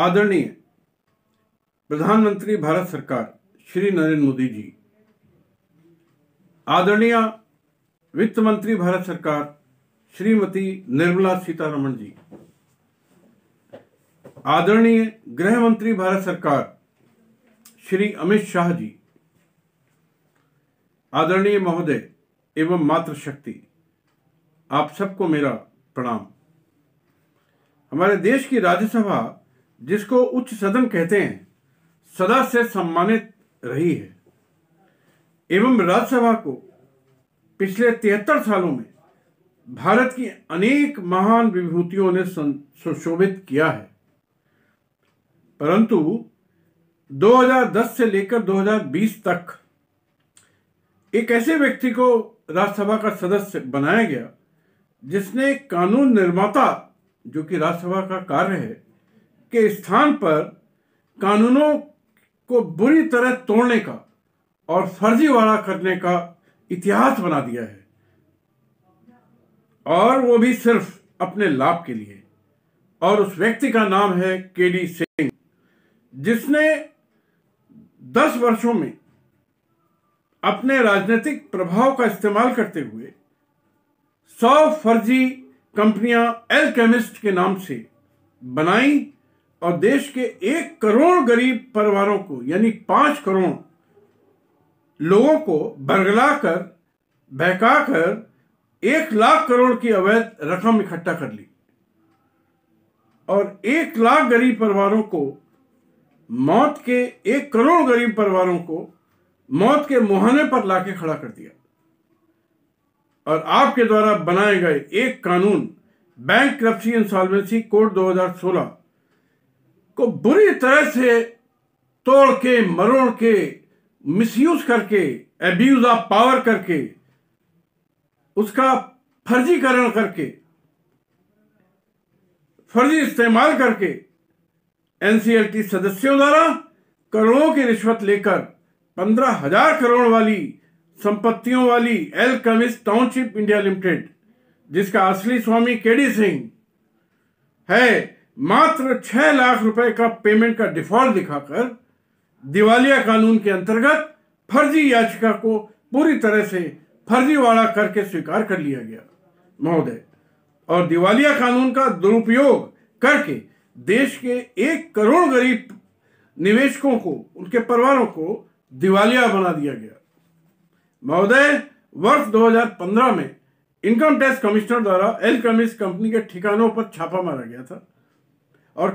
आदरणीय प्रधानमंत्री भारत सरकार श्री नरेंद्र मोदी जी, आदरणीय वित्त मंत्री भारत सरकार श्रीमती निर्मला सीतारमण जी, आदरणीय गृह मंत्री भारत सरकार श्री अमित शाह जी, आदरणीय महोदय एवं मातृशक्ति, आप सबको मेरा प्रणाम। हमारे देश की राज्यसभा, जिसको उच्च सदन कहते हैं, सदा से सम्मानित रही है एवं राज्यसभा को पिछले 73 सालों में भारत की अनेक महान विभूतियों ने सुशोभित किया है। परंतु 2010 से लेकर 2020 तक एक ऐसे व्यक्ति को राज्यसभा का सदस्य बनाया गया जिसने कानून निर्माता, जो कि राज्यसभा का कार्य है, के स्थान पर कानूनों को बुरी तरह तोड़ने का और फर्जीवाड़ा करने का इतिहास बना दिया है, और वो भी सिर्फ अपने लाभ के लिए। और उस व्यक्ति का नाम है केडी सिंह, जिसने 10 वर्षों में अपने राजनीतिक प्रभाव का इस्तेमाल करते हुए 100 फर्जी कंपनियां एल्केमिस्ट के नाम से बनाई और देश के 1 करोड़ गरीब परिवारों को, यानी 5 करोड़ लोगों को बरगलाकर, बहकाकर 1 लाख करोड़ की अवैध रकम इकट्ठा कर ली और 1 लाख गरीब परिवारों को मौत के 1 करोड़ गरीब परिवारों को मौत के मुहाने पर लाके खड़ा कर दिया। और आपके द्वारा बनाए गए एक कानून, बैंक्रप्सी इंसॉल्वेंसी कोड 2016 को बुरी तरह से तोड़ के, मरोड़ के, मिसयूज करके, एब्यूज ऑफ पावर करके, उसका फर्जीकरण करके, फर्जी इस्तेमाल करके एनसीएलटी सदस्यों द्वारा करोड़ों की रिश्वत लेकर 15,000 करोड़ वाली संपत्तियों वाली एल्केमिस्ट टाउनशिप इंडिया लिमिटेड, जिसका असली स्वामी केडी सिंह है, मात्र 6 लाख रुपए का पेमेंट का डिफॉल्ट दिखाकर दिवालिया कानून के अंतर्गत फर्जी याचिका को पूरी तरह से फर्जीवाड़ा करके स्वीकार कर लिया गया महोदय। और दिवालिया कानून का दुरुपयोग करके देश के 1 करोड़ गरीब निवेशकों को, उनके परिवारों को दिवालिया बना दिया गया महोदय। वर्ष 2015 में इनकम टैक्स कमिश्नर द्वारा एल्केमिस्ट कंपनी के ठिकानों पर छापा मारा गया था और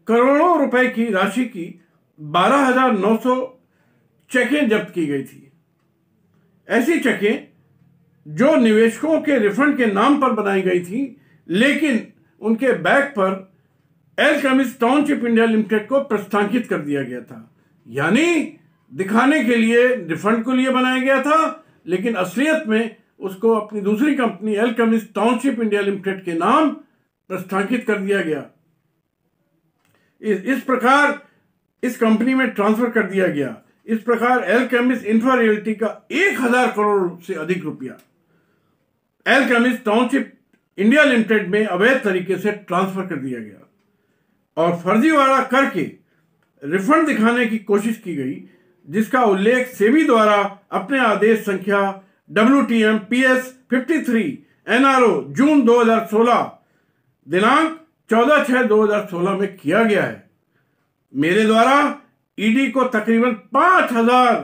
करोड़ों रुपए की राशि की 12,900 चेकें जब्त की गई थी। ऐसी चेकें जो निवेशकों के रिफंड के नाम पर बनाई गई थी, लेकिन उनके बैक पर एल्केमिस्ट टाउनशिप इंडिया लिमिटेड को प्रस्थापित कर दिया गया था। यानी दिखाने के लिए, रिफंड के लिए बनाया गया था, लेकिन असलियत में उसको अपनी दूसरी company alchemist township India limited के नाम प्रस्थापित कर दिया गया। इस प्रकार इस कंपनी में ट्रांसफर कर दिया गया। इस प्रकार एल्केमिस्ट इंफ्रा रियल्टी का 1,000 करोड़ से अधिक रुपया एल्केमिस्ट टाउनशिप इंडिया लिमिटेड में अवैध तरीके से ट्रांसफर कर दिया गया और फर्जीवाड़ा करके रिफंड दिखाने की कोशिश की गई, जिसका उल्लेख सेबी द्वारा अपने आदेश संख्या WTM PS 53 NRO जून 2016 दिनांक 14/6/2016 में किया गया है। मेरे द्वारा ईडी को तकरीबन 5,000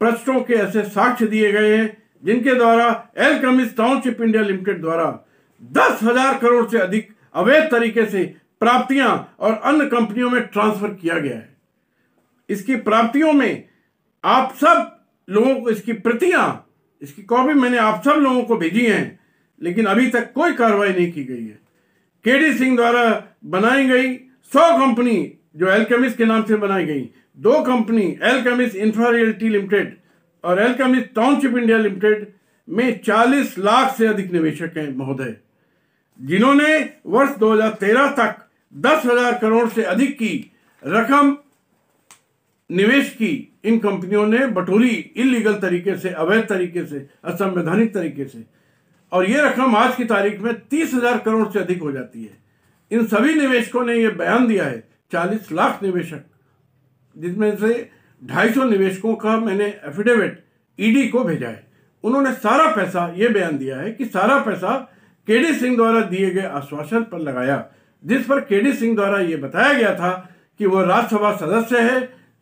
पृष्ठों के ऐसे साक्ष्य दिए गए हैं जिनके द्वारा एल्केमिस्ट टाउनशिप इंडिया लिमिटेड द्वारा 10,000 करोड़ से अधिक अवैध तरीके से प्राप्तियां और अन्य कंपनियों में ट्रांसफर किया गया है। इसकी प्राप्तियों में आप सब लोगों को इसकी प्रतियां, इसकी कॉपी मैंने आप सब लोगों को भेजी हैं, लेकिन अभी तक कोई कार्रवाई नहीं की गई है। केडी सिंह द्वारा बनाई गई 100 कंपनी जो एल्केमिस्ट के नाम से बनाई गई, 2 company alchemist infra realty limited और एल्केमिस्ट टाउनशिप इंडिया लिमिटेड में 40 लाख से अधिक निवेशक हैं महोदय, जिन्होंने वर्ष 2013 तक 10,000 करोड़ से अधिक की रकम निवेश की। इन कंपनियों ने बटोरी इलीगल तरीके से, अवैध तरीके से, असंवैधानिक तरीके से, और ये रकम आज की तारीख में 30,000 करोड़ से अधिक हो जाती है। इन सभी निवेशकों ने यह बयान दिया है, 40 लाख निवेशक, जिसमें से 250 निवेशकों का मैंने एफिडेविट ईडी को भेजा है। उन्होंने सारा पैसा, ये बयान दिया है कि सारा पैसा केडी सिंह द्वारा दिए गए आश्वासन पर लगाया, जिस पर केडी सिंह द्वारा ये बताया गया था कि वो राज्यसभा सदस्य है,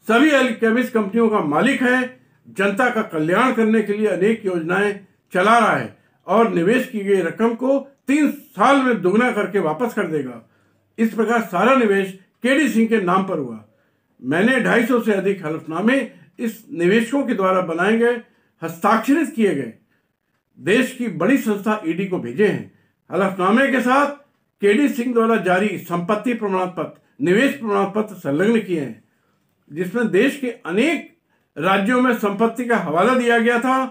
सभी एल्केमिस्ट कंपनियों का मालिक है, जनता का कल्याण करने के लिए अनेक योजनाएं चला रहा है और निवेश की गई रकम को 3 साल में दुगना करके वापस कर देगा। इस प्रकार सारा निवेश केडी सिंह के नाम पर हुआ। मैंने 250 से अधिक हलफनामे इस निवेशकों के द्वारा बनाए गए, हस्ताक्षरित किए गए देश की बड़ी संस्था ईडी को भेजे हैं। हलफनामे के साथ केडी सिंह द्वारा जारी संपत्ति प्रमाण पत्र, निवेश प्रमाण पत्र संलग्न किए हैं, जिसमें देश के अनेक राज्यों में संपत्ति का हवाला दिया गया था,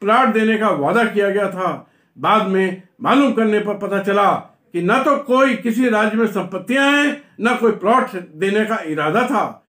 प्लाट देने का वादा किया गया था। बाद में मालूम करने पर पता चला कि न तो कोई किसी राज्य में संपत्तियां हैं, न कोई प्लॉट देने का इरादा था।